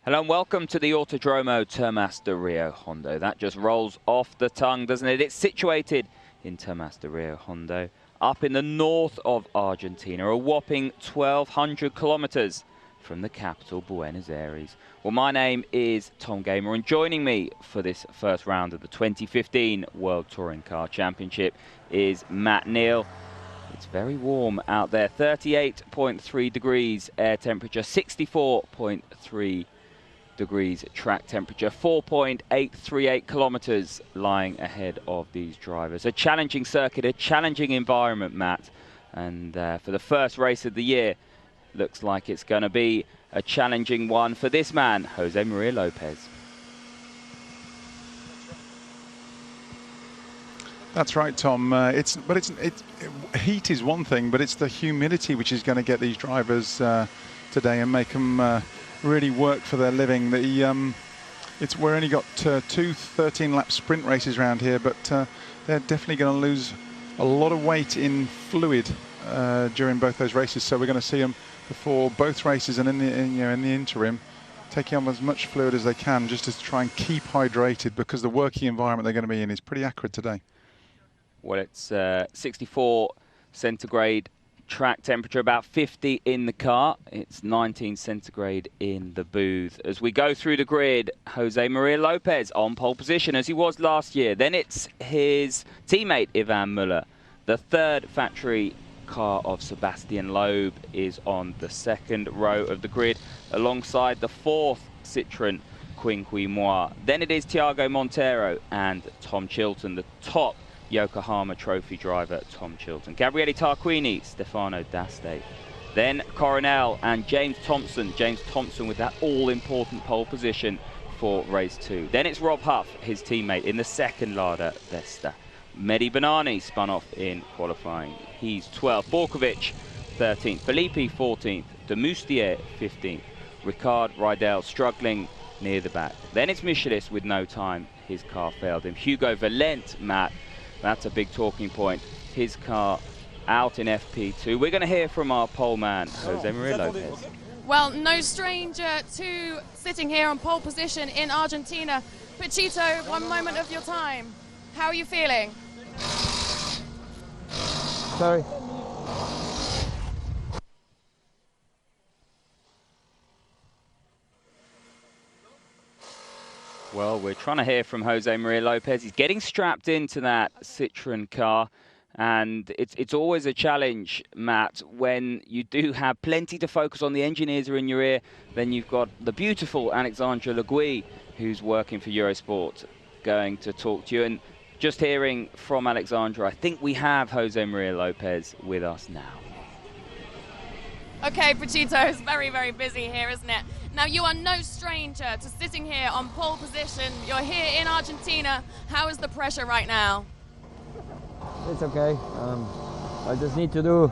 Hello and welcome to the Autodromo Termas de Rio Hondo. That just rolls off the tongue, doesn't it? It's situated in Termas de Rio Hondo, up in the north of Argentina, a whopping 1,200 kilometers from the capital, Buenos Aires. Well, my name is Tom Gamer, and joining me for this first round of the 2015 World Touring Car Championship is Matt Neal. It's very warm out there, 38.3 degrees air temperature, 64.3 degrees track temperature, 4.838 kilometers lying ahead of these drivers. A challenging circuit, a challenging environment, Matt. And for the first race of the year, looks like it's going to be a challenging one for this man, Jose Maria Lopez. That's right, Tom. Heat is one thing, but it's the humidity which is going to get these drivers today and make them really work for their living. We're only got two 13-lap sprint races around here, but they're definitely going to lose a lot of weight in fluid during both those races. So we're going to see them before both races and in the interim, taking on as much fluid as they can just to try and keep hydrated, because the working environment they're going to be in is pretty acrid today. Well, it's 64 centigrade track temperature, about 50 in the car. It's 19 centigrade in the booth. As we go through the grid, Jose Maria Lopez on pole position as he was last year. Then it's his teammate Ivan Muller. The third factory car of Sebastian Loeb is on the second row of the grid alongside the fourth Citroën Quinquimois. Then it is Thiago Monteiro and Tom Chilton, the top Yokohama Trophy driver Tom Chilton. Gabriele Tarquini, Stefano D'Aste. Then Coronel and James Thompson. James Thompson with that all-important pole position for race 2. Then it's Rob Huff, his teammate, in the second Lada Vesta. Mehdi Banani spun off in qualifying. He's 12th. Borkovic, 13th. Filippi, 14th. De Moustier, 15th. Ricard Rydell struggling near the back. Then it's Michelis with no time. His car failed him. Hugo Valent, Matt, that's a big talking point. His car out in FP2. We're going to hear from our pole man, Jose Maria Lopez. Well, no stranger to sitting here on pole position in Argentina. Pachito, one moment of your time. How are you feeling? Sorry. Well, we're trying to hear from Jose Maria Lopez. He's getting strapped into that Citroën car. And it's always a challenge, Matt, when you do have plenty to focus on. The engineers are in your ear. Then you've got the beautiful Alexandra Legui, who's working for Eurosport, going to talk to you. And just hearing from Alexandra, I think we have Jose Maria Lopez with us now. Okay, Pachito, it's very, very busy here, isn't it? Now, you are no stranger to sitting here on pole position. You're here in Argentina. How is the pressure right now? It's okay. I just need to do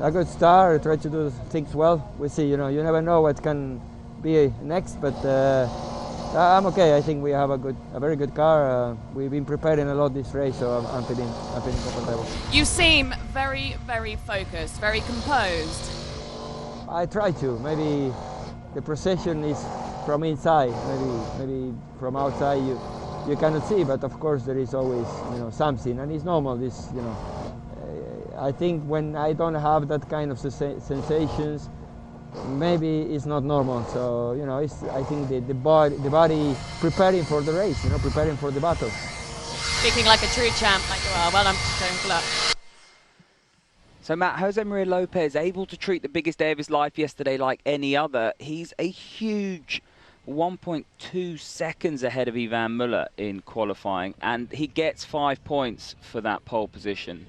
a good start, try to do things well. We'll see, you never know what can be next, but I'm okay. I think we have a very good car. We've been preparing a lot this race, so I'm feeling comfortable. You seem very, very focused, very composed. I try to. Maybe the procession is from inside. Maybe from outside you cannot see, but of course there is always something, and it's normal. I think when I don't have that kind of sensations, maybe it's not normal. So I think the body preparing for the race, preparing for the battle. Speaking like a true champ, like you are. Well done, good luck. So, Matt, Jose Maria Lopez able to treat the biggest day of his life yesterday like any other. He's a huge 1.2 seconds ahead of Ivan Muller in qualifying, and he gets 5 points for that pole position.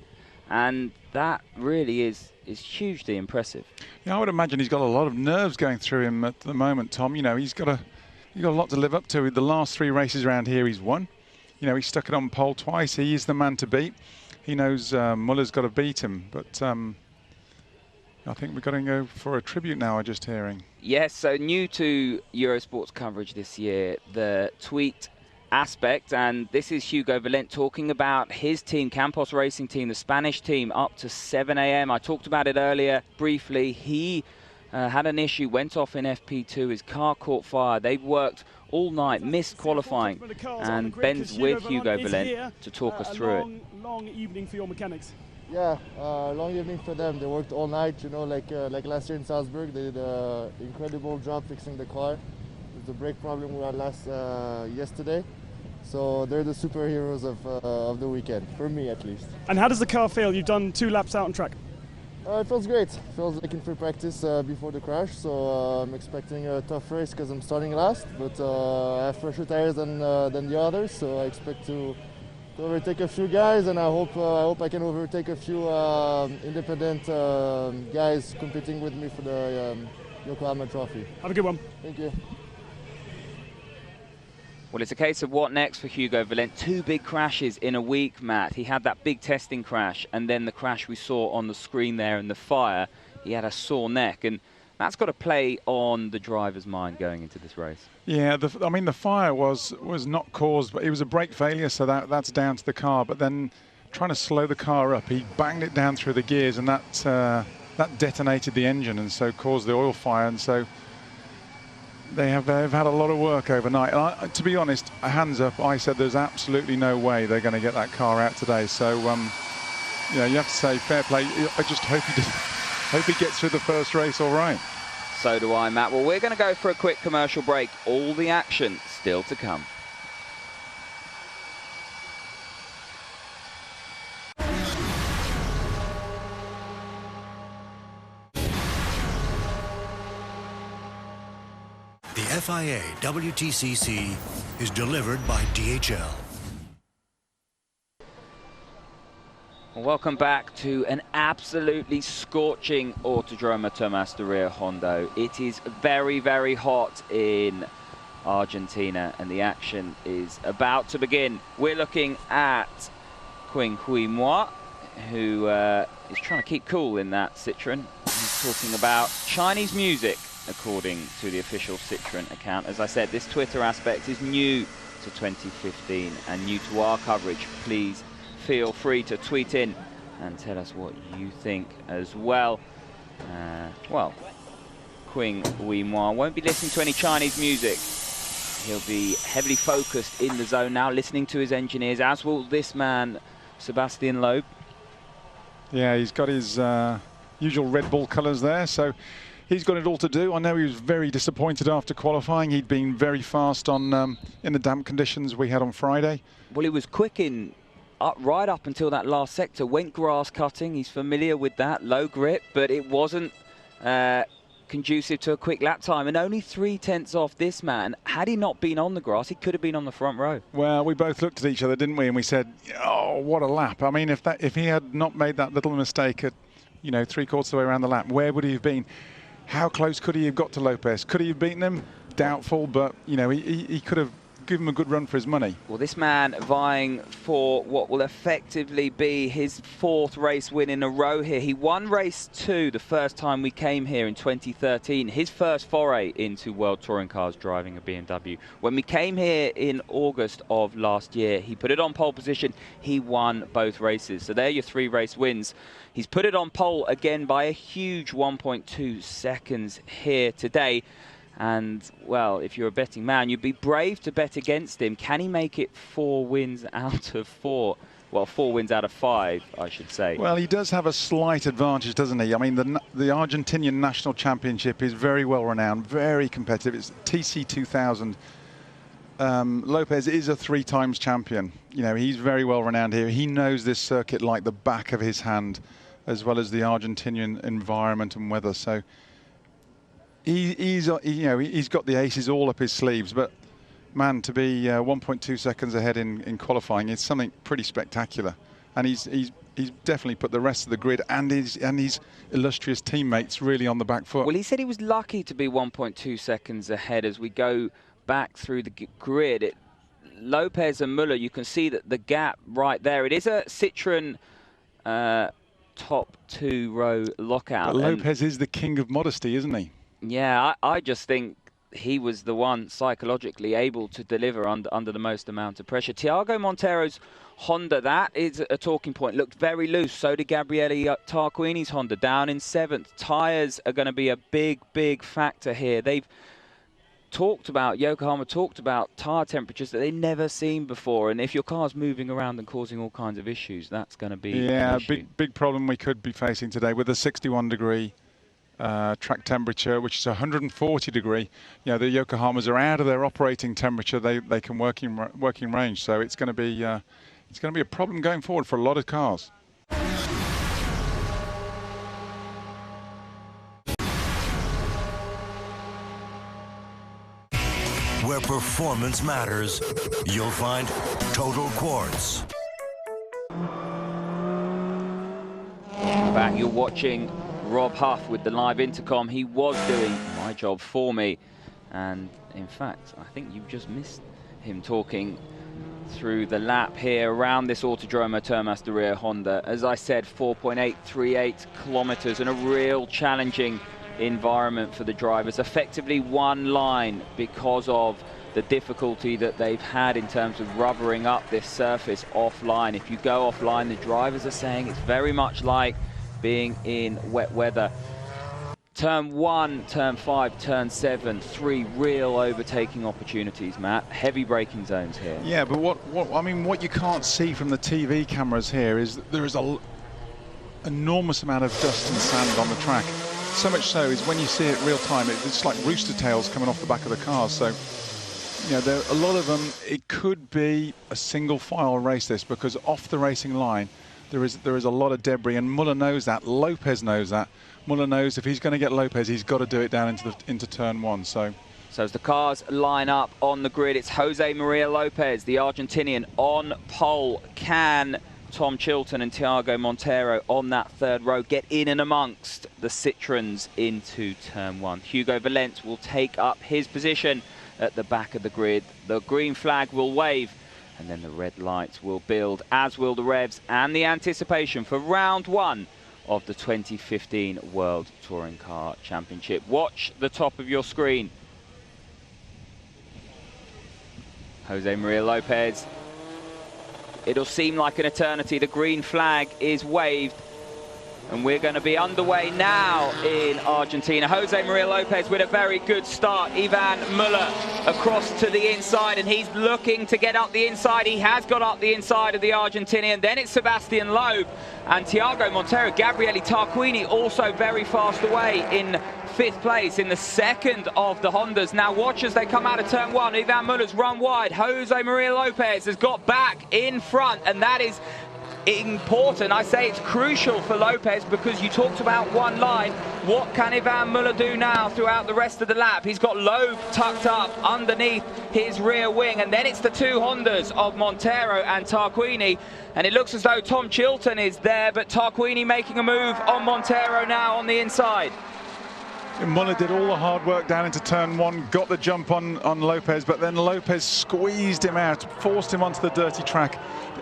And that really is hugely impressive. Yeah, I would imagine he's got a lot of nerves going through him at the moment, Tom. He's got a lot to live up to. The last 3 races around here he's won. He stuck it on pole twice. He is the man to beat. He knows Muller's got to beat him, but I think we're going to go for a tribute now, I'm just hearing. Yes, so new to Eurosport's coverage this year, the tweet aspect, and this is Hugo Valent talking about his team, Campos Racing Team, the Spanish team, up to 7 a.m. I talked about it earlier briefly. He had an issue, went off in FP2. His car caught fire. They worked all night, missed qualifying, and Ben's with Hugo Valent to talk us through it. Long evening for your mechanics. Yeah, long evening for them. They worked all night, you know, like last year in Salzburg. They did an incredible job fixing the car. There's a brake problem we had yesterday. So they're the superheroes of the weekend, for me at least. And how does the car feel? You've done 2 laps out on track. It feels great. It feels like in free practice before the crash. So I'm expecting a tough race because I'm starting last. But I have fresher tires than the others, so I expect to overtake a few guys, and I hope I can overtake a few independent guys competing with me for the Yokohama Trophy. Have a good one. Thank you. Well, it's a case of what next for Hugo Valent. 2 big crashes in a week, Matt. He had that big testing crash, and then the crash we saw on the screen there in the fire. He had a sore neck, and that's got to play on the driver's mind going into this race. Yeah, I mean, the fire was not caused, but it was a brake failure, so that's down to the car. But then trying to slow the car up, he banged it down through the gears, and that detonated the engine, and so caused the oil fire. And so they've had a lot of work overnight. And to be honest, hands up, I said there's absolutely no way they're going to get that car out today. So you know, you have to say fair play. I just hope he gets through the first race all right. So do I, Matt. Well, we're going to go for a quick commercial break. All the action still to come. The FIA WTCC is delivered by DHL. Welcome back to an absolutely scorching Autodromo Tomás de Rio Hondo. It is very, very hot in Argentina, and the action is about to begin. We're looking at Quing Hui Moi, who is trying to keep cool in that Citroën. He's talking about Chinese music, according to the official Citroën account. As I said, this Twitter aspect is new to 2015 and new to our coverage. Please feel free to tweet in and tell us what you think as well. Well, Quing Hui Moi won't be listening to any Chinese music. He'll be heavily focused in the zone now, listening to his engineers, as will this man, Sebastian Loeb. Yeah, he's got his usual Red Bull colours there, so he's got it all to do. I know he was very disappointed after qualifying. He'd been very fast on in the damp conditions we had on Friday. Well, he was quick right up until that last sector. Went grass cutting. He's familiar with that. Low grip, but it wasn't conducive to a quick lap time. And only 3/10 off this man. Had he not been on the grass, he could have been on the front row. Well, we both looked at each other, didn't we? And we said, "Oh, what a lap!" I mean, if he had not made that little mistake at, you know, 3/4 of the way around the lap, where would he have been? How close could he have got to Lopez? Could he have beaten him? Doubtful, but you know, he could have given him a good run for his money. Well, this man vying for what will effectively be his 4th race win in a row here. He won race 2 the first time we came here in 2013. His first foray into World Touring Cars driving a BMW. When we came here in August of last year, he put it on pole position. He won both races. So there are your 3 race wins. He's put it on pole again by a huge 1.2 seconds here today. And, well, if you're a betting man, you'd be brave to bet against him. Can he make it 4 wins out of 4? Well, 4 wins out of 5, I should say. Well, he does have a slight advantage, doesn't he? I mean, the Argentinian National Championship is very well renowned, very competitive. It's TC 2000. Lopez is a 3 times champion. You know, he's very well renowned here. He knows this circuit like the back of his hand, as well as the Argentinian environment and weather. So he's got the aces all up his sleeves. But man, to be 1.2 seconds ahead in qualifying is something pretty spectacular. And he's definitely put the rest of the grid and his illustrious teammates really on the back foot. Well, he said he was lucky to be 1.2 seconds ahead as we go back through the grid. Lopez and Muller, you can see that the gap right there. It is a Citroën top 2 row lockout. But Lopez is the king of modesty, isn't he? Yeah, I just think he was the one psychologically able to deliver under the most amount of pressure. Thiago Montero's Honda, that is a talking point. Looked very loose. So did Gabriele Tarquini's Honda, down in 7th. Tyres are going to be a big factor here. They've talked about, Yokohama talked about tyre temperatures that they've never seen before, and if your car's moving around and causing all kinds of issues, that's going to be an issue. big problem we could be facing today with a 61-degree track temperature, which is 140 degree. You know, the Yokohamas are out of their operating temperature. They can working range, so it's going to be a problem going forward for a lot of cars. Where performance matters, you'll find Total Quartz. Back, you're watching Rob Huff with the live intercom. He was doing my job for me, and in fact, I think you've just missed him talking through the lap here around this Autodromo Termas de Rio Honda. As I said, 4.838 kilometers and a real challenging environment for the drivers. Effectively one line because of the difficulty that they've had in terms of rubbering up this surface offline. If you go offline, the drivers are saying it's very much like being in wet weather. Turn 1, turn 5, turn 7, 3 real overtaking opportunities, Matt. Heavy braking zones here. Yeah, but what you can't see from the TV cameras here is that there is an enormous amount of dust and sand on the track. So much so is when you see it real time, it's like rooster tails coming off the back of the cars. So, you know, there are a lot of them. It could be a single file race, this, because off the racing line, there is a lot of debris, and Muller knows that. Lopez knows that. Muller knows if he's going to get Lopez, he's got to do it down into turn 1. So as the cars line up on the grid, it's Jose Maria Lopez, the Argentinian, on pole. Can Tom Chilton and Thiago Montero on that 3rd row get in and amongst the Citroens into turn 1? Hugo Valence will take up his position at the back of the grid. The green flag will wave, and then the red lights will build, as will the revs and the anticipation for round 1 of the 2015 World Touring Car Championship. Watch the top of your screen. Jose Maria Lopez. It'll seem like an eternity. The green flag is waved, and we're going to be underway now in Argentina. Jose Maria Lopez with a very good start. Ivan Muller across to the inside, and he's looking to get up the inside. He has got up the inside of the Argentinian. Then it's Sebastian Loeb and Thiago Montero. Gabriele Tarquini also very fast away in 5th place in the 2nd of the Hondas. Now watch as they come out of turn 1. Ivan Muller's run wide. Jose Maria Lopez has got back in front, and that is important. I say it's crucial for Lopez, because you talked about one line. What can Ivan Muller do now throughout the rest of the lap? He's got Loeb tucked up underneath his rear wing, and then it's the 2 Hondas of Montero and Tarquini, and it looks as though Tom Chilton is there, but Tarquini making a move on Montero now on the inside. Muller did all the hard work down into turn 1, got the jump on Lopez, but then Lopez squeezed him out, forced him onto the dirty track,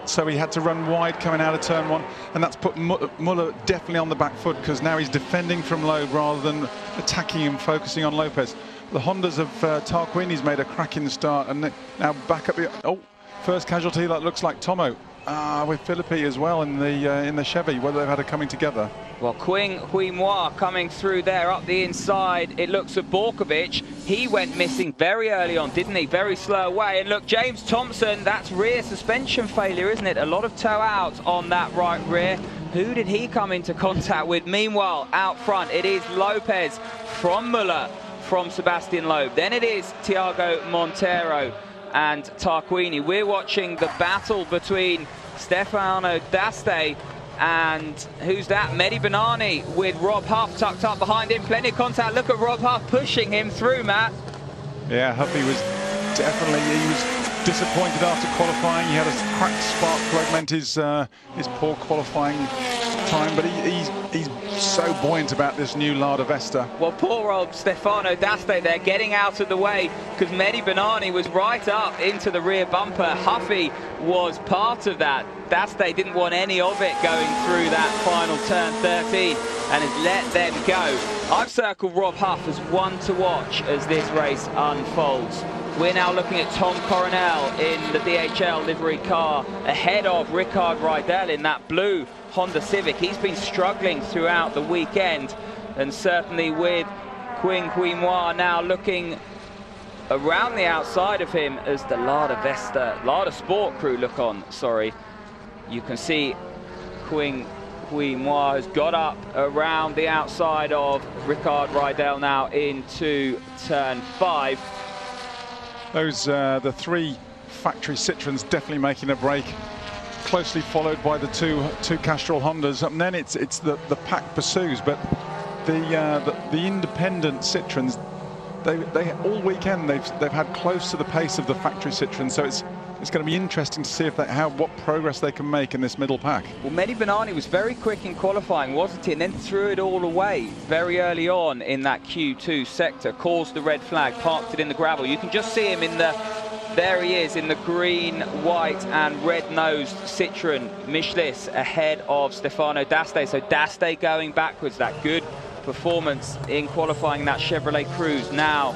so he had to run wide coming out of turn 1, and that's put Muller definitely on the back foot, because now he's defending from Loeb rather than attacking him, focusing on Lopez. The Hondas of Tarquini's made a cracking start, and now back up the first casualty. That looks like Tomo with Philippi as well in the Chevy, whether they've had a coming together. Well, Quing Huimoa coming through there up the inside. It looks at Borkovic. He went missing very early on, didn't he? Very slow away. And look, James Thompson, that's rear suspension failure, isn't it? A lot of toe out on that right rear. Who did he come into contact with? Meanwhile, out front, it is Lopez from Muller, from Sebastian Loeb. Then it is Thiago Montero and Tarquini. We're watching the battle between Stefano D'Aste and who's that? Mehdi Benani with Rob Huff tucked up behind him. Plenty of contact. Look at Rob Huff pushing him through, Matt. Yeah, Huffy was disappointed after qualifying. He had a cracked spark plug, meant his poor qualifying time, but he's so buoyant about this new Lada Vesta. Well, poor old Stefano D'Aste there getting out of the way, because Mehdi Benani was right up into the rear bumper. Huffy was part of that. D'Aste didn't want any of it going through that final turn 13 and has let them go. I've circled Rob Huff as one to watch as this race unfolds. We're now looking at Tom Coronel in the DHL livery car ahead of Rickard Rydell in that blue Honda Civic. He's been struggling throughout the weekend, and certainly with Quinn Quimois now looking around the outside of him as the Lada Sport crew look on, sorry. You can see Quinn Quimois has got up around the outside of Rickard Rydell now into turn 5. Those the 3 factory Citroens definitely making a break, closely followed by the two Castrol Hondas, and then it's the pack pursues. But the independent Citroens, they all weekend they've had close to the pace of the factory Citroens. So it's going to be interesting to see if what progress they can make in this middle pack. Well, Mehdi Banani was very quick in qualifying, wasn't he? And then threw it all away very early on in that Q2 sector, caused the red flag, parked it in the gravel. You can just see him there he is in the green, white and red-nosed Citroen Michelis ahead of Stefano D'Aste. So D'Aste going backwards, that good performance in qualifying that Chevrolet Cruze now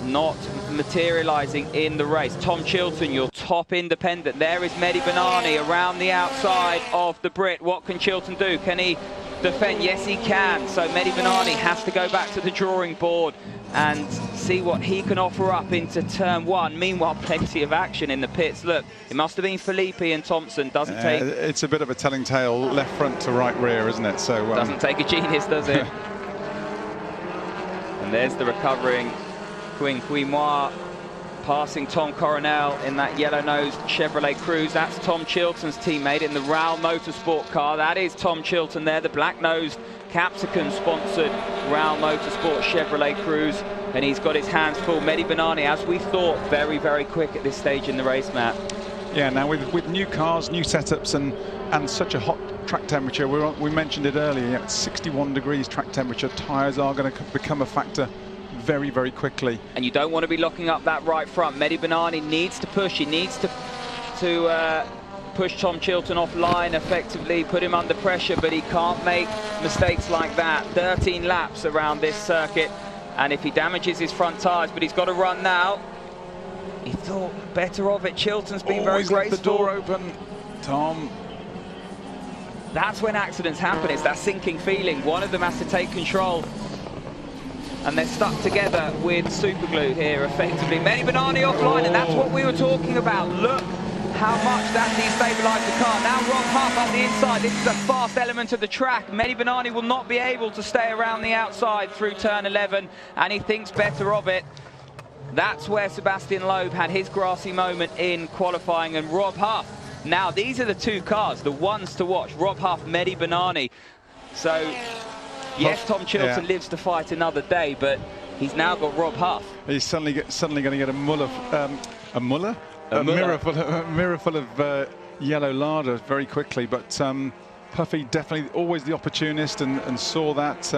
not materializing in the race. Tom Chilton, your top independent. There is Mehdi Banani around the outside of the Brit. What can Chilton do? Can he defend? Yes, he can. So Mehdi Banani has to go back to the drawing board and see what he can offer up into turn 1. Meanwhile, plenty of action in the pits. Look, it must have been Felipe and Thompson. Doesn't take... It's a bit of a telling tale, left front to right rear, isn't it? So doesn't take a genius, does it? And there's the recovering Quinn Quimois passing Tom Coronel in that yellow-nosed Chevrolet Cruze. That's Tom Chilton's teammate in the Raul Motorsport car. That is Tom Chilton there, the black-nosed Capsicum-sponsored Raul Motorsport Chevrolet Cruze. And he's got his hands full. Mehdi Banani, as we thought, very, very quick at this stage in the race, Matt. Yeah, now with new cars, new setups, and such a hot track temperature, we mentioned it earlier, it's 61 degrees track temperature. Tyres are going to become a factor very, very quickly. And you don't want to be locking up that right front. Mehdi Banani needs to push. He needs to push Tom Chilton offline effectively, put him under pressure, but he can't make mistakes like that. 13 laps around this circuit, and if he damages his front tyres, but he's got to run now. He thought better of it. Chilton's been very graceful. Left the door open, Tom. That's when accidents happen. It's that sinking feeling. One of them has to take control. And they're stuck together with super glue here, effectively. Mehdi Banani offline, and that's what we were talking about. Look how much that destabilised the car. Now Rob Huff on the inside. This is a fast element of the track. Mehdi Banani will not be able to stay around the outside through turn 11, and he thinks better of it. That's where Sebastian Loeb had his grassy moment in qualifying, and Rob Huff. Now, these are the two cars, the ones to watch. Rob Huff, Mehdi Banani. So, yes, Tom Chilton lives to fight another day, but he's now got Rob Huff. He's suddenly going to get a mirror full of yellow Lada very quickly. But Puffy definitely always the opportunist and saw that.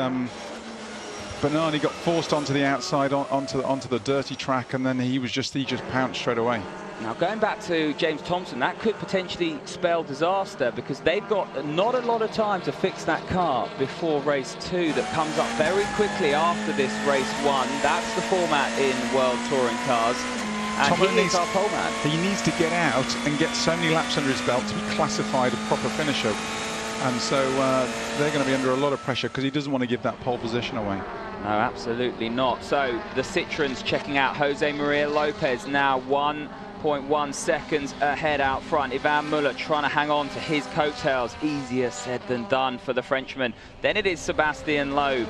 Banani got forced onto the outside, onto the dirty track, and then he just pounced straight away. Now, going back to James Thompson, that could potentially spell disaster because they've got not a lot of time to fix that car before race 2 that comes up very quickly after this race 1. That's the format in World Touring Cars. And he is our pole man. He needs to get out and get so many laps under his belt to be classified a proper finisher. And so they're going to be under a lot of pressure because he doesn't want to give that pole position away. No, absolutely not. So the Citroens checking out Jose Maria Lopez now 1.1 seconds ahead out front. Ivan Muller trying to hang on to his coattails. Easier said than done for the Frenchman. Then it is Sebastian Loeb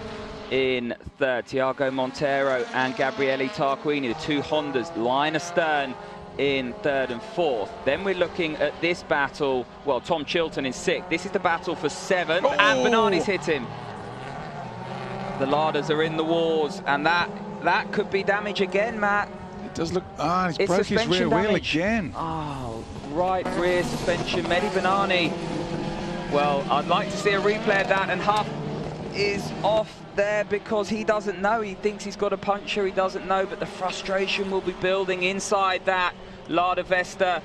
in third. Thiago Montero and Gabriele Tarquini, the two Hondas, line astern in third and fourth. Then we're looking at this battle. Well, Tom Chilton in sixth. This is the battle for seventh, and Banani's hit him. The Ladas are in the wars, and that could be damage again, Matt. It does look. He's broke his rear wheel again. Oh, right rear suspension. Mehdi Banani. Well, I'd like to see a replay of that, and Huff is off there because he doesn't know. He thinks he's got a puncture. He doesn't know, but the frustration will be building inside that Lada Vesta.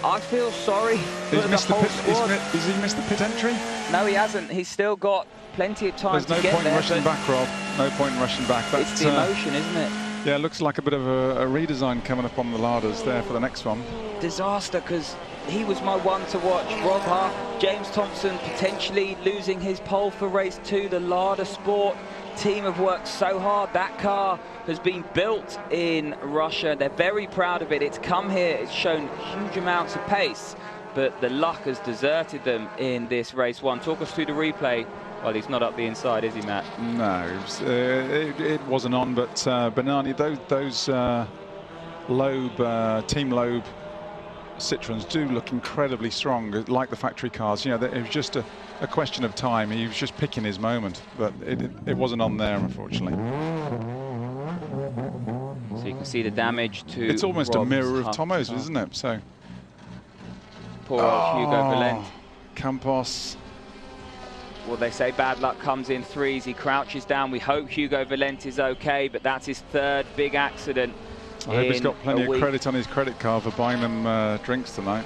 I feel sorry for the whole squad. Has he missed the pit entry? No, he hasn't. He's still got plenty of time to get there. There's no point in rushing back, Rob. No point in rushing back. It's the emotion, isn't it? Yeah, it looks like a bit of a redesign coming up on the larders there for the next one. Disaster, because he was my one to watch. Rob Huff, James Thompson potentially losing his pole for race 2. The Larder Sport team have worked so hard. That car has been built in Russia. They're very proud of it. It's come here, it's shown huge amounts of pace, but the luck has deserted them in this race 1. Talk us through the replay. Well, he's not up the inside, is he, Matt? No, it wasn't on, but Bernani, those Loeb, Team Loeb Citroens do look incredibly strong, like the factory cars. You know, it was just a question of time. He was just picking his moment, but it wasn't on there, unfortunately. So you can see the damage to It's almost Rob's a mirror of Huff Tomo's, car. isn't it? So Poor old Hugo Valente. Campos. Well, they say bad luck comes in threes. He crouches down. We hope Hugo Valente is okay, but that's his 3rd big accident. I hope he's got plenty of credit on his credit card for buying them drinks tonight.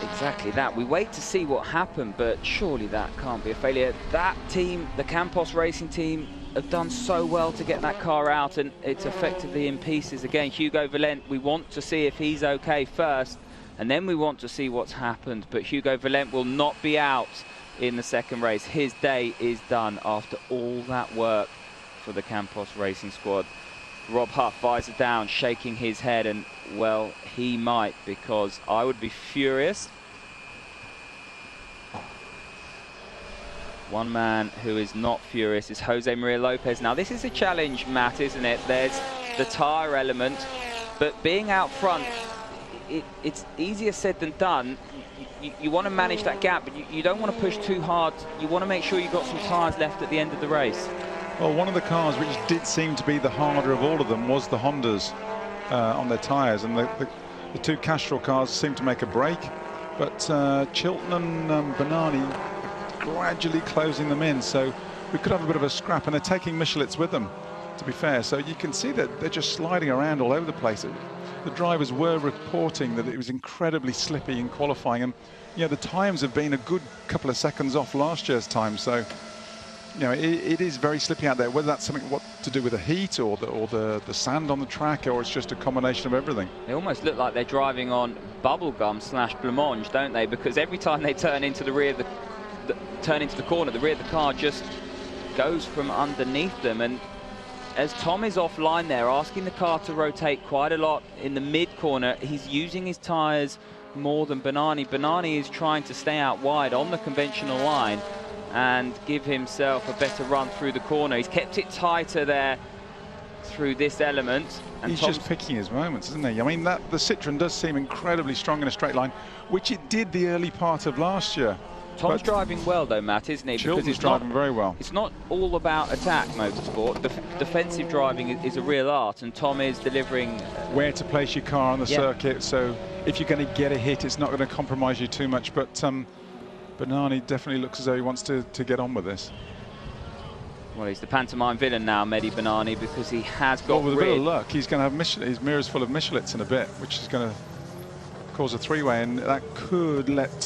Exactly that. We wait to see what happened, but surely that can't be a failure. That team, the Campos Racing team, have done so well to get that car out, and it's effectively in pieces again. Hugo Valente, we want to see if he's okay first, and then we want to see what's happened. But Hugo Valente will not be out in the 2nd race. His day is done after all that work for the Campos Racing squad. Rob Huff, visor down, shaking his head, and well, he might, because I would be furious. One man who is not furious is Jose Maria Lopez. Now, this is a challenge, Matt, isn't it? There's the tyre element, but being out front, it's easier said than done. You want to manage that gap, but you don't want to push too hard. You want to make sure you've got some tyres left at the end of the race. Well, one of the cars which did seem to be the harder of all of them was the Hondas on their tyres, and the 2 Castrol cars seemed to make a break, but Chilton and Bernani gradually closing them in, so we could have a bit of a scrap, and they're taking Michelets with them, to be fair, so you can see that they're just sliding around all over the place. The drivers were reporting that it was incredibly slippy in qualifying, and you know, the times have been a good couple of seconds off last year's time, so you know, it is very slippy out there, whether that's something what to do with the heat or the sand on the track, or it's just a combination of everything. They almost look like they're driving on bubblegum / blancmange, don't they? Because every time they turn into the rear, turn into the corner, the rear of the car just goes from underneath them. And as Tom is offline there, asking the car to rotate quite a lot in the mid corner, he's using his tyres more than Bernani. Bernani is trying to stay out wide on the conventional line and give himself a better run through the corner. He's kept it tighter there through this element. And he's just picking his moments, isn't he? I mean, the Citroen does seem incredibly strong in a straight line, which it did the early part of last year. Tom's driving well though, Matt, isn't he? Chilton's because it's driving very well. It's not all about attack motorsport. Defensive driving is a real art, and Tom is delivering where to place your car on the circuit, so if you're going to get a hit, it's not going to compromise you too much. But Bernani definitely looks as though he wants to get on with this. Well, he's the pantomime villain now, Mehdi Bernani, because he has got with a bit of luck, he's going to have his mirrors full of Michelets in a bit, which is going to cause a 3-way, and that could let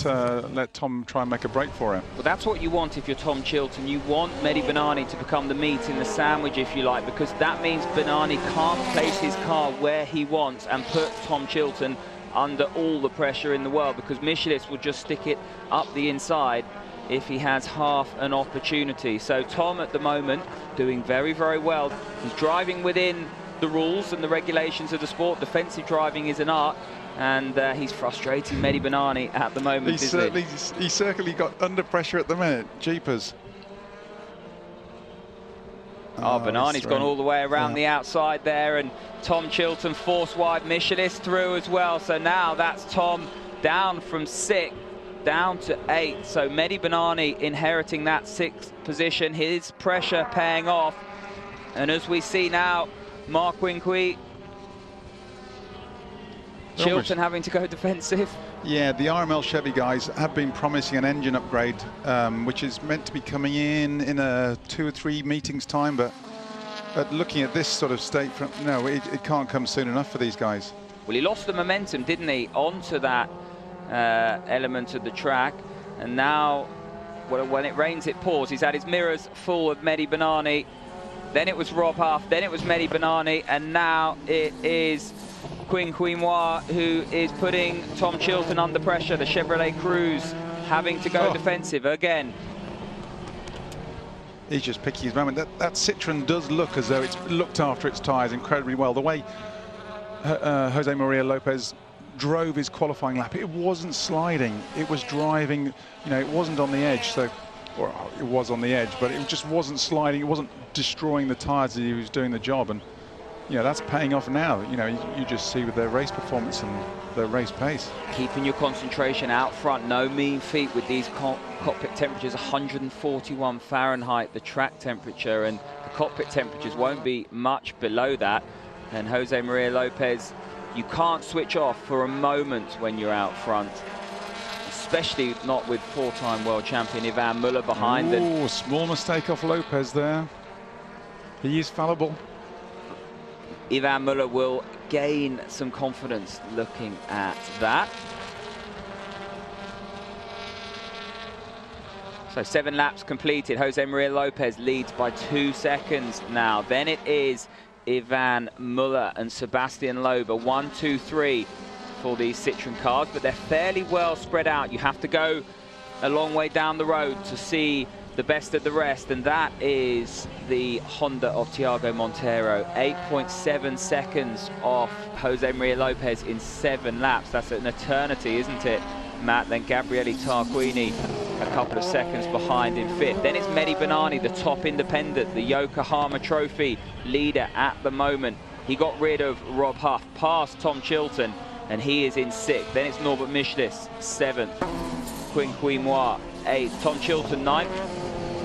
Tom try and make a break for him. Well, that's what you want if you're Tom Chilton. You want Mehdi Bernani to become the meat in the sandwich, if you like, because that means Bernani can't place his car where he wants and put Tom Chilton under all the pressure in the world, because Michelets will just stick it up the inside if he has half an opportunity. So Tom at the moment doing very, very well. He's driving within the rules and the regulations of the sport. Defensive driving is an art, and he's frustrating Mehdi Bernani at the moment. He's certainly got under pressure at the minute. Jeepers. Oh, Bernani's gone all the way around the outside there, and Tom Chilton force wide Michelets through as well. So now that's Tom down from 6th down to 8th. So Mehdi Bernani inheriting that 6th position. His pressure paying off. And as we see now, Marc Winqui, Chilton having to go defensive. Yeah, the RML Chevy guys have been promising an engine upgrade, which is meant to be coming in a 2 or 3 meetings time, but looking at this sort of state, no, it can't come soon enough for these guys. Well, he lost the momentum, didn't he, onto that element of the track, and now when it rains it pours. He's had his mirrors full of Mehdi Bernani. then it was Rob Huff, then it was Mehdi Banani, and now it is Quinn Quimois who is putting Tom Chilton under pressure. The Chevrolet Cruze having to go defensive again. He's just picking his moment. That Citroen does look as though it's looked after its tyres incredibly well. The way Jose Maria Lopez drove his qualifying lap, it wasn't sliding, it was driving, you know, it wasn't on the edge, so, or it was on the edge, but it just wasn't sliding, it wasn't destroying the tyres as he was doing the job. And you know, that's paying off now. You know, you just see with their race performance and their race pace. Keeping your concentration out front, no mean feat with these cockpit temperatures, 141 Fahrenheit, the track temperature, and the cockpit temperatures won't be much below that. And Jose Maria Lopez, you can't switch off for a moment when you're out front, especially not with four-time world champion Ivan Muller behind. Oh, small mistake off Lopez there. He is fallible. Ivan Muller will gain some confidence looking at that. So 7 laps completed. Jose Maria Lopez leads by 2 seconds now. Then it is Ivan Muller and Sebastian Loeb, 1, 2, 3 for these Citroen cars, but they're fairly well spread out. You have to go a long way down the road to see the best of the rest, and that is the Honda of Thiago Monteiro. 8.7 seconds off Jose Maria Lopez in 7 laps. That's an eternity, isn't it, Matt? Then Gabriele Tarquini a couple of seconds behind in 5th. Then it's Mehdi Banani, the top independent, the Yokohama Trophy leader at the moment. He got rid of Rob Huff, past Tom Chilton, and he is in 6th. Then it's Norbert Michelis, 7th. Quinn Quimois, 8th. Tom Chilton, 9th.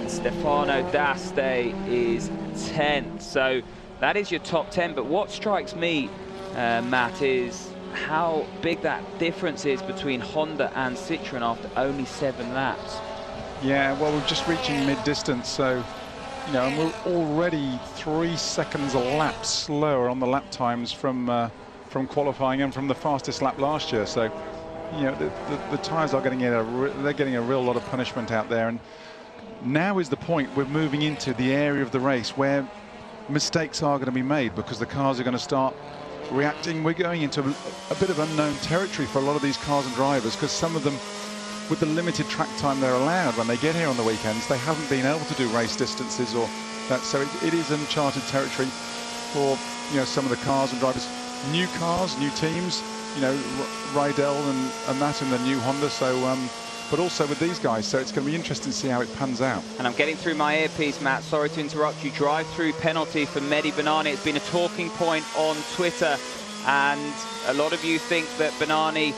And Stefano D'Aste is 10th. So that is your top 10. But what strikes me, Matt, is how big that difference is between Honda and Citroen after only 7 laps. Yeah, well, we're just reaching mid-distance, so, you know, and we're already 3 seconds a lap slower on the lap times from qualifying and from the fastest lap last year. So, you know, the tyres are getting they're getting a real lot of punishment out there. And now is the point we're moving into the area of the race where mistakes are going to be made, because the cars are going to start reacting. We're going into a bit of unknown territory for a lot of these cars and drivers, because some of them, with the limited track time they're allowed when they get here on the weekends, they haven't been able to do race distances or that. So it is uncharted territory for, you know, some of the cars and drivers. New cars, new teams, you know, Rydell and that in the new Honda. So, but also with these guys, so it's going to be interesting to see how it pans out. And I'm getting through my earpiece, Matt. Sorry to interrupt you. Drive-through penalty for Mehdi Banani. It's been a talking point on Twitter, and a lot of you think that Banani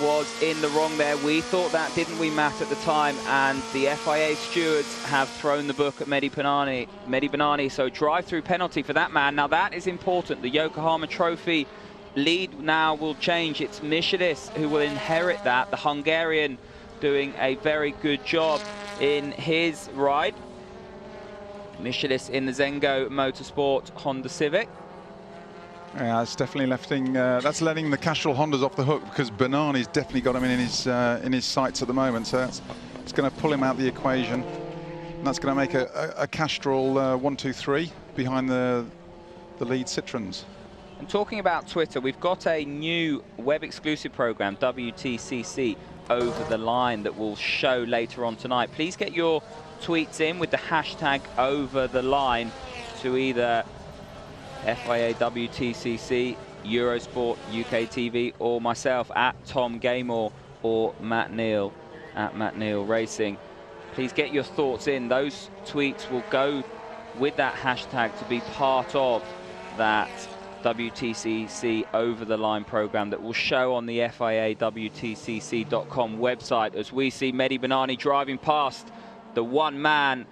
was in the wrong there. We thought that, didn't we, Matt, at the time? And the FIA stewards have thrown the book at Mehdi Banani. So drive-through penalty for that man. Now that is important. The Yokohama Trophy lead now will change. It's Michelis who will inherit that. The Hungarian doing a very good job in his ride. Michelis in the Zengo Motorsport Honda Civic. Yeah, it's definitely that's letting the Castrol Hondas off the hook, because Banani's definitely got him in his sights at the moment. So it's going to pull him out the equation, and that's going to make a Castrol 1, 2, 3 behind the lead Citroens. And talking about Twitter, we've got a new web exclusive program, WTCC Over the Line, that will show later on tonight. Please get your tweets in with the hashtag Over the Line to either FIA WTCC, Eurosport, UK TV, or myself at Tom Gaymore or Matt Neal at Matt Neal Racing. Please get your thoughts in. Those tweets will go with that hashtag to be part of that WTCC Over the Line program that will show on the FIA WTCC.com website, as we see Mehdi Banani driving past the one man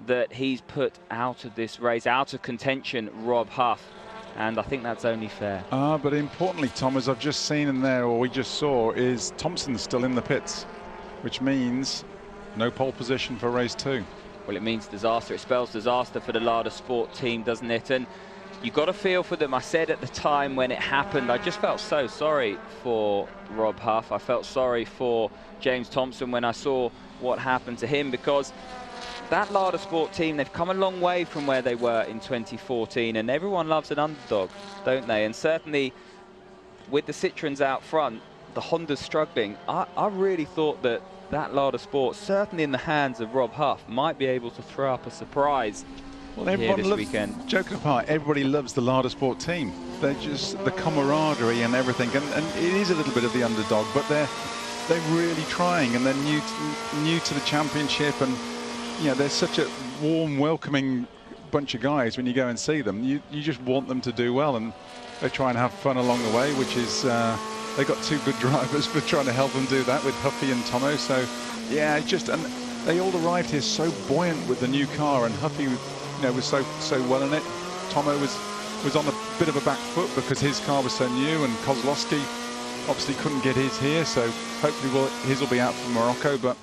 that he's put out of this race, out of contention, Rob Huff. And I think that's only fair. But importantly, Tom, as I've just seen in there, or we just saw, is Thompson's still in the pits, which means no pole position for race 2. Well, it means disaster. It spells disaster for the Lada Sport team, doesn't it? And you got to feel for them. I said at the time when it happened, I just felt so sorry for Rob Huff. I felt sorry for James Thompson when I saw what happened to him, because that Lada Sport team, they've come a long way from where they were in 2014, and everyone loves an underdog, don't they? And certainly with the Citroens out front, the Honda's struggling. I really thought that Lada Sport, certainly in the hands of Rob Huff, might be able to throw up a surprise here this weekend. Joking apart, everybody loves the Lada Sport team. They're just the camaraderie and everything, and it is a little bit of the underdog, but they're really trying, and they're new to the championship, and you know, they're such a warm, welcoming bunch of guys. When you go and see them, you just want them to do well, and they try and have fun along the way, which is they've got two good drivers for trying to help them do that with Huffy and Tomo. So yeah, and they all arrived here so buoyant with the new car, and Huffy, you know, was so well in it. Tomo was on a bit of a back foot because his car was so new, and Kozlowski obviously couldn't get his here, so hopefully his will be out from Morocco. But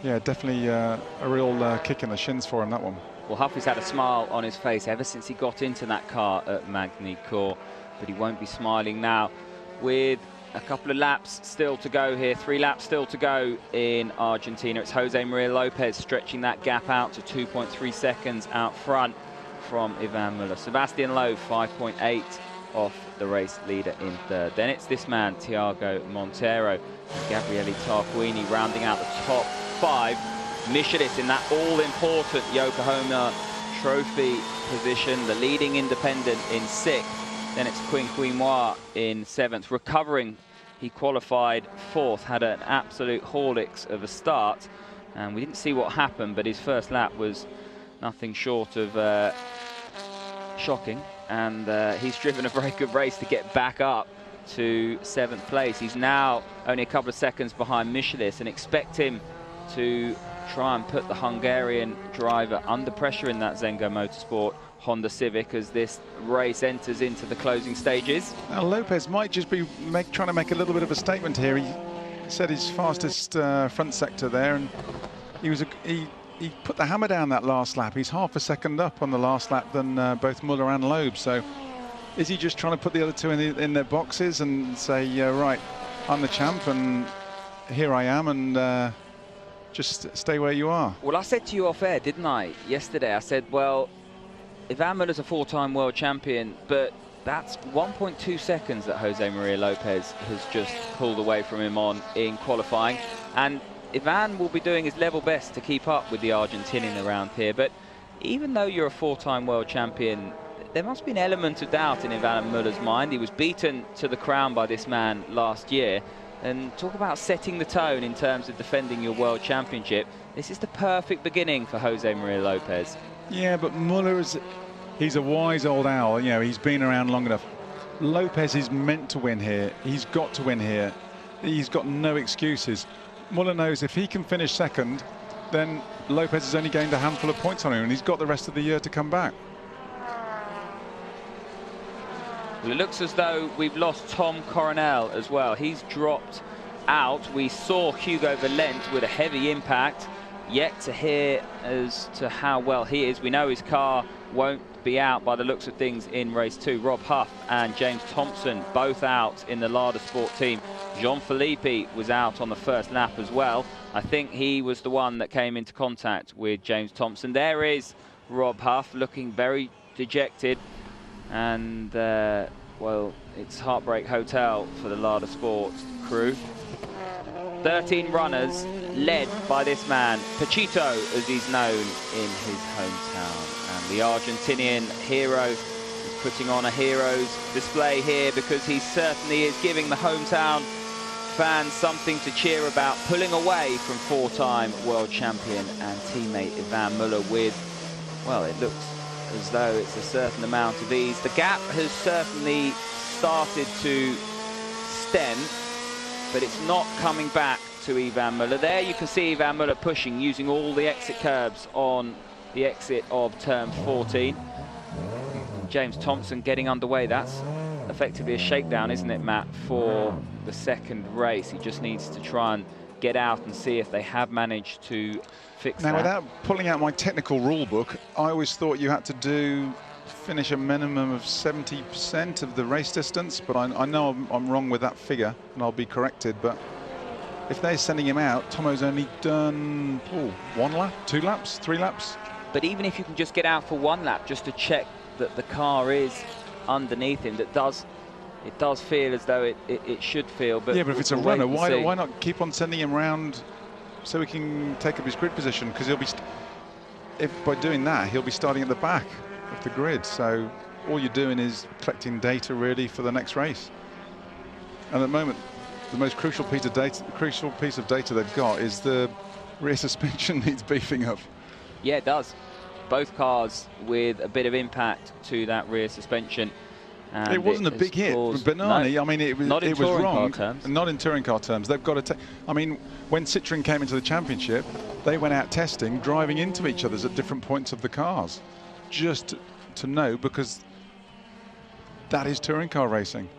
yeah, definitely a real kick in the shins for him, that one. Well, Huffy's had a smile on his face ever since he got into that car at Magny-Cours, but he won't be smiling now. With a couple of laps still to go here, 3 laps still to go in Argentina. It's Jose Maria Lopez stretching that gap out to 2.3 seconds out front from Ivan Muller. Sebastian Loeb 5.8 off the race leader in third. Then it's this man, Thiago Montero, Gabriele Tarquini rounding out the top 5. Michelis in that all-important Yokohama Trophy position, the leading independent in 6th. Then it's Quinquimoy in 7th. Recovering, he qualified 4th, had an absolute Horlicks of a start, and we didn't see what happened, but his first lap was nothing short of shocking, and he's driven a very good race to get back up to 7th place. He's now only a couple of seconds behind Michelis, and expect him to try and put the Hungarian driver under pressure in that Zengo Motorsport Honda Civic as this race enters into the closing stages. Now Lopez might just be trying to make a little bit of a statement here. He said his fastest front sector there, and he put the hammer down that last lap. He's half a second up on the last lap than both Muller and Loeb. So is he just trying to put the other two in their boxes and say, right, I'm the champ and here I am, and just stay where you are? Well, I said to you off air, didn't I, yesterday? I said, well, Ivan Muller's a 4-time world champion, but that's 1.2 seconds that Jose Maria Lopez has just pulled away from him in qualifying. And Ivan will be doing his level best to keep up with the Argentinian around here. But even though you're a 4-time world champion, there must be an element of doubt in Ivan Muller's mind. He was beaten to the crown by this man last year. And talk about setting the tone in terms of defending your world championship. This is the perfect beginning for Jose Maria Lopez. Yeah, but Muller he's a wise old owl. You know, he's been around long enough. Lopez is meant to win here. He's got to win here. He's got no excuses. Muller knows if he can finish second, then Lopez has only gained a handful of points on him, and he's got the rest of the year to come back. Well, it looks as though we've lost Tom Coronel as well. He's dropped out. We saw Hugo Valente with a heavy impact. Yet to hear as to how well he is. We know his car won't be out by the looks of things in race 2. Rob Huff and James Thompson both out in the Lada Sport team. Jean-Philippe was out on the first lap as well. I think he was the one that came into contact with James Thompson. There is Rob Huff looking very dejected, and well, it's Heartbreak Hotel for the Lada Sport crew. 13 runners led by this man, Pachito, as he's known in his hometown. And the Argentinian hero is putting on a hero's display here, because he certainly is giving the hometown fans something to cheer about, pulling away from 4-time world champion and teammate Ivan Muller with, well, it looks as though it's a certain amount of ease. The gap has certainly started to stem, but it's not coming back to Ivan Muller. There you can see Ivan Muller pushing, using all the exit curbs on the exit of turn 14. James Thompson getting underway. That's effectively a shakedown, isn't it, Matt, for the second race? He just needs to try and get out and see if they have managed to fix that. Now, without pulling out my technical rule book, I always thought you had to finish a minimum of 70% of the race distance, but I know I'm wrong with that figure, and I'll be corrected. But if they're sending him out, Tomo's only done 1 lap, 2 laps, 3 laps. But even if you can just get out for 1 lap just to check that the car is underneath him, it does feel as though it should feel. But yeah, but if it's a we'll runner, wait and why see. not keep on sending him round so he can take up his grid position? Because he'll be, if by doing that, he'll be starting at the back of the grid. So all you're doing is collecting data really for the next race. And at the moment, the most crucial piece of data they've got is the rear suspension needs beefing up. Yeah, it does. Both cars with a bit of impact to that rear suspension. And it wasn't a big hit from Bernani. No, I mean, it was wrong. Not in touring car terms. They've got to. I mean, when Citroën came into the championship, they went out testing, driving into each other's at different points of the cars, just to know, because that is touring car racing.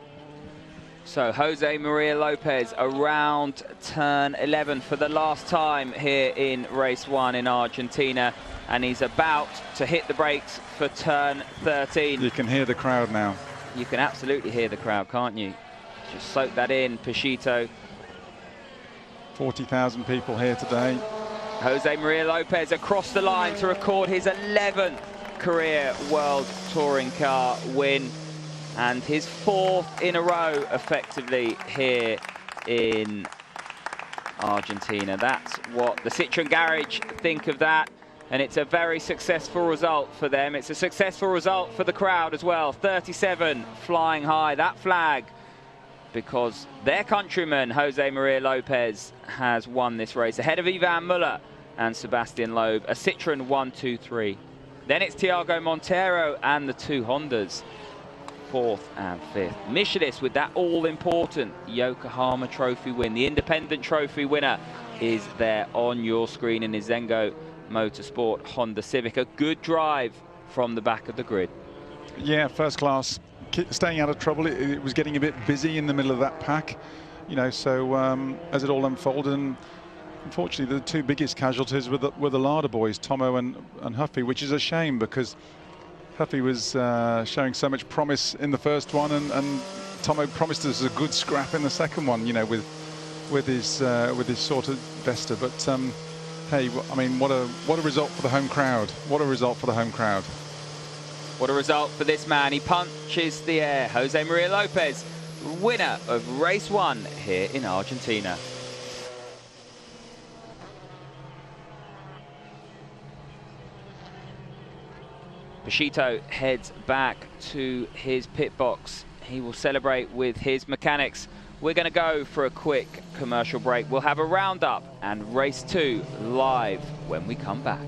So Jose Maria Lopez around turn 11 for the last time here in race 1 in Argentina, and he's about to hit the brakes for turn 13. You can hear the crowd now. You can absolutely hear the crowd, can't you? Just soak that in, Pachito. 40,000 people here today. Jose Maria Lopez across the line to record his 11th career World Touring Car win, and his 4th in a row effectively here in Argentina. That's what the Citroën Garage think of that, and it's a very successful result for them. It's a successful result for the crowd as well. 37 flying high, that flag, because their countryman Jose Maria Lopez has won this race ahead of Ivan Muller and Sebastian Loeb. A Citroën 1-2-3. Then it's Thiago Montero and the 2 Hondas, 4th and 5th. Michelis with that all-important Yokohama Trophy win. The independent trophy winner is there on your screen in his Zengo Motorsport Honda Civic. A good drive from the back of the grid. Yeah, first class, staying out of trouble. It was getting a bit busy in the middle of that pack, you know, so as it all unfolded, and unfortunately the 2 biggest casualties were the Lada boys, Tomo and Huffy, which is a shame because Huffy was showing so much promise in the first one, and Tomo promised us a good scrap in the second one, you know, with his sort of Vesta. But hey, I mean, what a result for the home crowd! What a result for the home crowd! What a result for this man. He punches the air. Jose Maria Lopez, winner of race 1 here in Argentina. Pachito heads back to his pit box. He will celebrate with his mechanics. We're going to go for a quick commercial break. We'll have a roundup and race 2 live when we come back.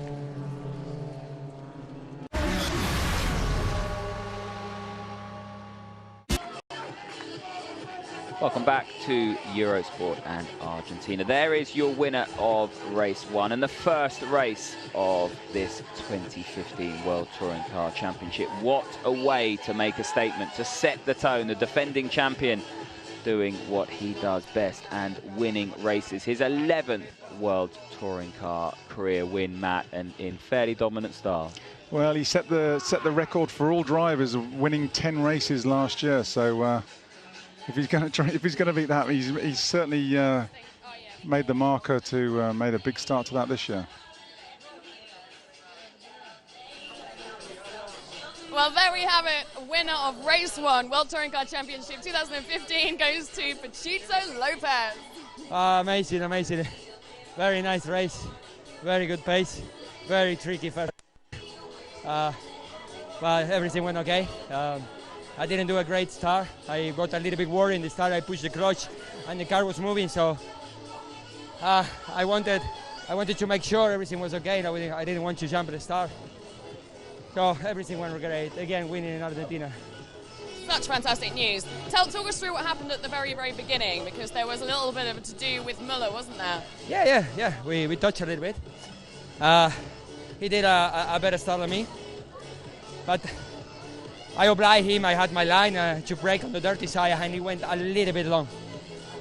Welcome back to Eurosport and Argentina. There is your winner of race 1 and the first race of this 2015 World Touring Car Championship. What a way to make a statement, to set the tone. The defending champion doing what he does best and winning races. His 11th World Touring Car career win, Matt, and in fairly dominant style. Well, he set the record for all drivers of winning 10 races last year. So if he's going to beat that, he's certainly made the marker to made a big start to that this year. Well, there we have it. Winner of race 1, World Touring Car Championship 2015 goes to Pachito Lopez. Amazing, amazing. Very nice race. Very good pace. Very tricky first. But everything went okay. I didn't do a great start. I got a little bit worried in the start. I pushed the clutch and the car was moving, so I wanted to make sure everything was okay. I didn't want to jump at the start. So everything went great. Again, winning in Argentina. Such fantastic news. Talk us through what happened at the very, very beginning, because there was a little bit of a to-do with Muller, wasn't there? Yeah. We touched a little bit. He did a better start than me, but I obliged him. I had my line to brake on the dirty side, and he went a little bit long.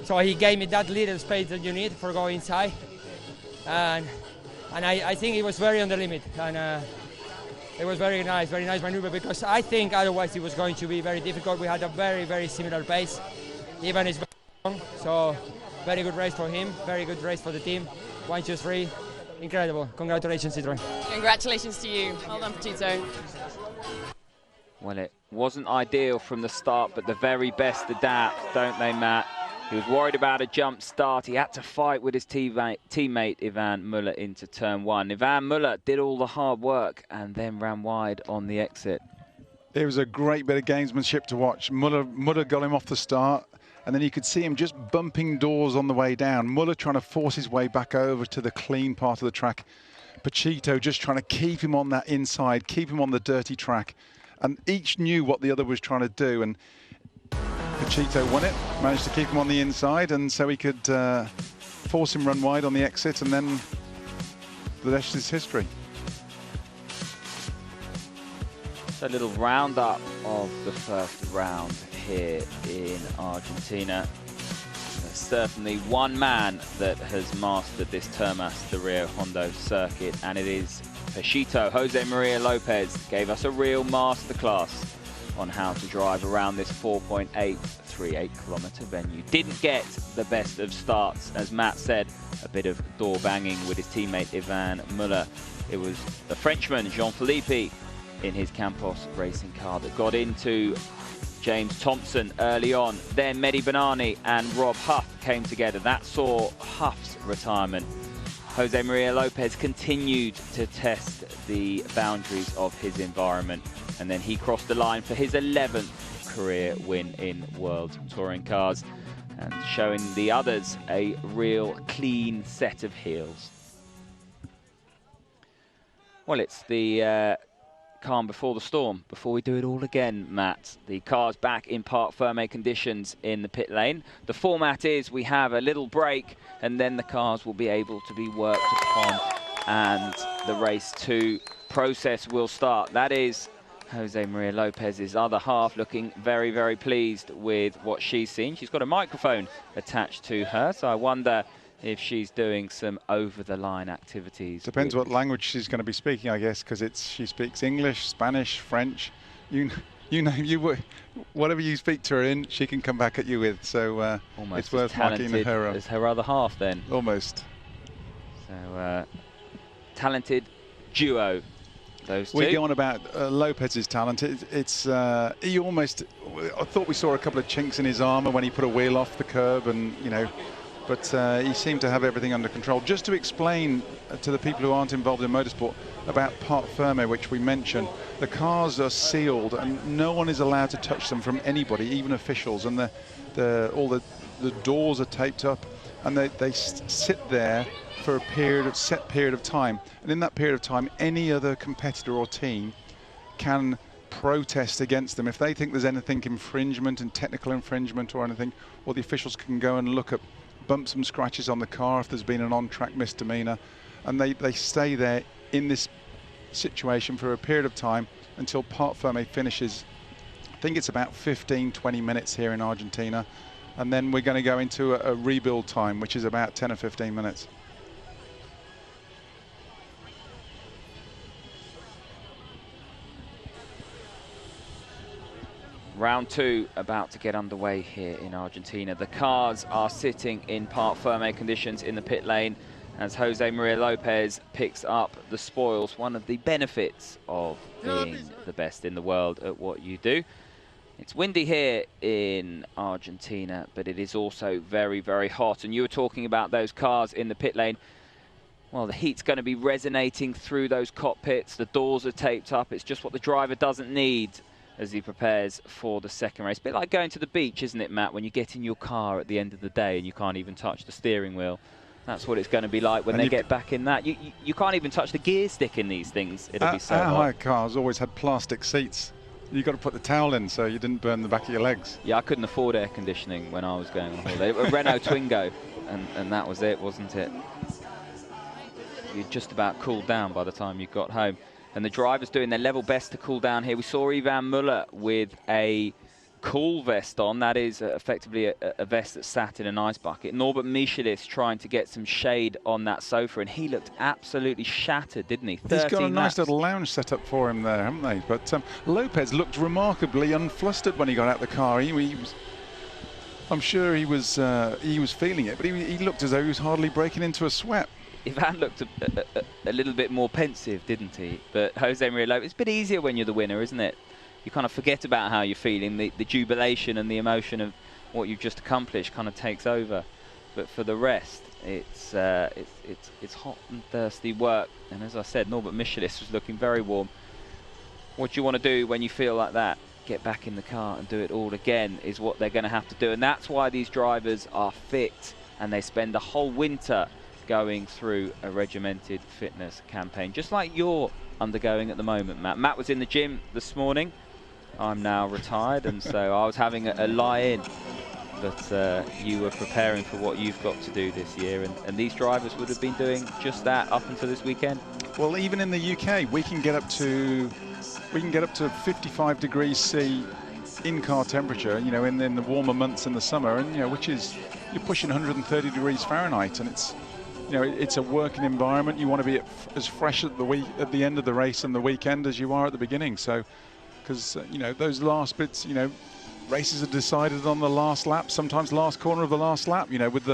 So he gave me that little space that you need for going inside, and I think it was very on the limit, and it was very nice maneuver, because I think otherwise it was going to be very difficult. We had a very, very similar pace, even is long. So very good race for him, very good race for the team. 1, 2, 3, incredible. Congratulations, Citroën. Congratulations to you. Well done, Petito. Well, it wasn't ideal from the start, but the very best adapt, don't they, Matt? He was worried about a jump start. He had to fight with his teammate Ivan Muller into turn 1. Ivan Muller did all the hard work and then ran wide on the exit. It was a great bit of gamesmanship to watch. Muller got him off the start, and then you could see him just bumping doors on the way down. Muller trying to force his way back over to the clean part of the track. Petito just trying to keep him on that inside, keep him on the dirty track. And each knew what the other was trying to do. And Petito won it, managed to keep him on the inside, and so he could force him run wide on the exit, and then the rest is history. So a little roundup of the first round here in Argentina. There's certainly one man that has mastered this Termas de Rio Hondo circuit, and it is Petito. Jose Maria Lopez gave us a real masterclass on how to drive around this 4.838 kilometer venue. Didn't get the best of starts, as Matt said, a bit of door banging with his teammate Ivan Muller. It was the Frenchman Jean-Philippe in his Campos racing car that got into James Thompson early on. Then Mehdi Banani and Rob Huff came together. That saw Huff's retirement. Jose Maria Lopez continued to test the boundaries of his environment, and then he crossed the line for his 11th career win in World Touring Cars, and showing the others a real clean set of heels. Well, it's the calm before the storm, before we do it all again, Matt. The car's back in parc fermé conditions in the pit lane. The format is we have a little break, and then the cars will be able to be worked upon, and the race 2 process will start. That is Jose Maria Lopez's other half, looking very, very pleased with what she's seen. She's got a microphone attached to her, so I wonder if she's doing some over-the-line activities. Depends what language she's going to be speaking, I guess, because she speaks English, Spanish, French. Whatever you speak to her in, she can come back at you with. So it's worth marking her as her other half, then. Almost. So talented duo, those two. We go on about Lopez's talent. He almost. I thought we saw a couple of chinks in his armour when he put a wheel off the curb, and but he seemed to have everything under control. Just to explain to the people who aren't involved in motorsport about parc fermé, which we mentioned, the cars are sealed and no one is allowed to touch them from anybody, even officials, and all the doors are taped up, and they sit there for a set period of time, and in that period of time any other competitor or team can protest against them if they think there's anything infringement and technical infringement or anything, or the officials can go and look at bumps and scratches on the car if there's been an on-track misdemeanor, and they stay there in this situation for a period of time until parc fermé finishes. I think it's about 15-20 minutes here in Argentina, and then we're going to go into a rebuild time, which is about 10 or 15 minutes. Round 2 about to get underway here in Argentina. The cars are sitting in parc fermé conditions in the pit lane as Jose Maria Lopez picks up the spoils, one of the benefits of being the best in the world at what you do. It's windy here in Argentina, but it is also very, very hot. And you were talking about those cars in the pit lane. Well, the heat's going to be resonating through those cockpits. The doors are taped up. It's just what the driver doesn't need as he prepares for the second race. A bit like going to the beach, isn't it, Matt, when you get in your car at the end of the day and you can't even touch the steering wheel. That's what it's going to be like when they get back in that. You can't even touch the gear stick in these things. It'll be so hot. Our cars always had plastic seats. You got to put the towel in so you didn't burn the back of your legs. Yeah, I couldn't afford air conditioning when I was going on holiday. A Renault Twingo, and that was it, wasn't it? You just about cooled down by the time you got home. And the drivers doing their level best to cool down here. We saw Ivan Muller with a cool vest on. That is effectively a vest that sat in an ice bucket. Norbert Michelis trying to get some shade on that sofa, and he looked absolutely shattered, didn't he? He's got a nice little lounge set up for him there, haven't they? But Lopez looked remarkably unflustered when he got out of the car. He was I'm sure he was feeling it, but he looked as though he was hardly breaking into a sweat. Ivan looked a little bit more pensive, didn't he? But Jose Maria Lopez, it's a bit easier when you're the winner, isn't it? You kind of forget about how you're feeling. The jubilation and the emotion of what you've just accomplished kind of takes over. But for the rest, it's hot and thirsty work. And as I said, Norbert Michelis was looking very warm. What do you want to do when you feel like that? Get back in the car and do it all again is what they're going to have to do. And that's why these drivers are fit, and they spend the whole winter going through a regimented fitness campaign, just like you're undergoing at the moment, Matt. Matt was in the gym this morning. I'm now retired, and so I was having a lie-in. But you were preparing for what you've got to do this year, and these drivers would have been doing just that up until this weekend. Well, even in the UK, we can get up to 55 degrees C in-car temperature, you know, in the warmer months in the summer, and you know, which is, you're pushing 130 degrees Fahrenheit, and it's, you know, it's a working environment. You want to be as fresh at the end of the race and the weekend as you are at the beginning. So, because you know, those last bits, you know, races are decided on the last lap, sometimes last corner of the last lap. You know, with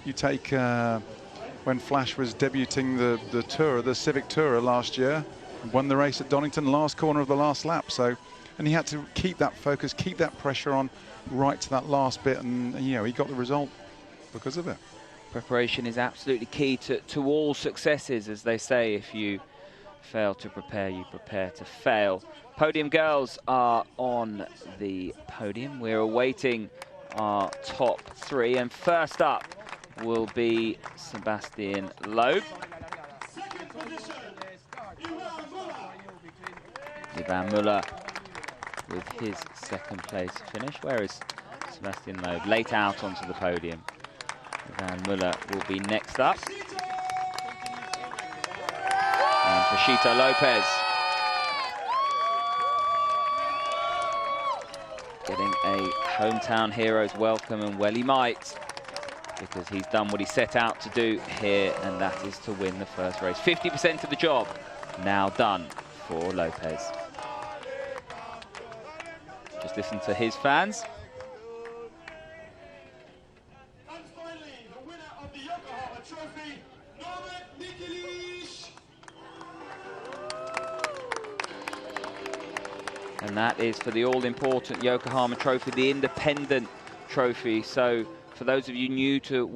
you take when Flash was debuting the Tourer, the Civic Tourer last year, won the race at Donington, last corner of the last lap. So, and he had to keep that focus, keep that pressure on right to that last bit, and you know, he got the result because of it. Preparation is absolutely key to all successes, as they say. If you fail to prepare, you prepare to fail. Podium girls are on the podium. We're awaiting our top three, and first up will be Sebastian Loeb. Ivan Muller with his second place finish. Where is Sebastian Loeb? Late out onto the podium. Ivan Muller will be next up. And Pachito Lopez getting a hometown hero's welcome, and well he might, because he's done what he set out to do here, and that is to win the first race. 50% of the job now done for Lopez. Just listen to his fans. And finally, the winner of the Yokohama Trophy, Norbert Michelis. And that is for the all-important Yokohama Trophy, the independent trophy. So for those of you new to